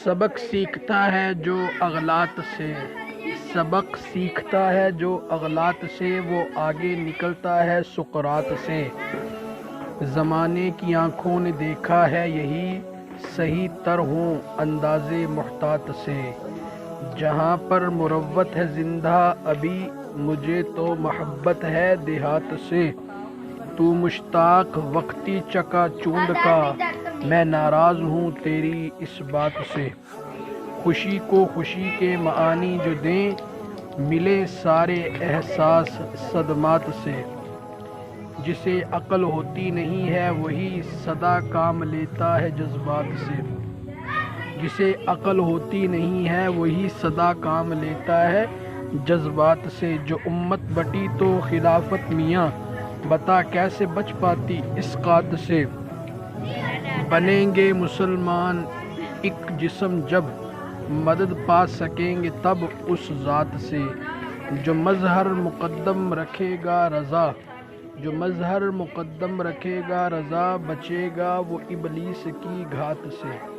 سبق سیکھتا ہے جو اغلاط سے، سبق سیکھتا ہے جو اغلاط سے، وہ آگے نکلتا ہے سقراط سے۔ زمانے کی آنکھوں نے دیکھا ہے یہی، صحیح تر ہوں انداز محتاط سے۔ جہاں پر مروت ہے زندہ ابھی، مجھے تو محبت ہے دیہات سے۔ تو مشتاق وقتی چکا چوند کا، میں ناراض ہوں تیری اس بات سے۔ خوشی کو خوشی کے معانی جو دیں، ملے سارے احساس صدمات سے۔ جسے عقل ہوتی نہیں ہے وہی سدا کام لیتا ہے جذبات سے۔ جسے عقل ہوتی نہیں ہے وہی سدا کام لیتا ہے جذبات سے۔ جو امت بٹی تو خلافت میاں، بتا کیسے بچ پاتی اسقاط سے۔ بنیں گے مسلمان ایک جسم جب، مدد پا سکیں گے تب اس ذات سے۔ جو مظہر مقدم رکھے گا رضا، جو مظہر مقدم رکھے گا رضا، بچے گا وہ ابلیس کی گھات سے۔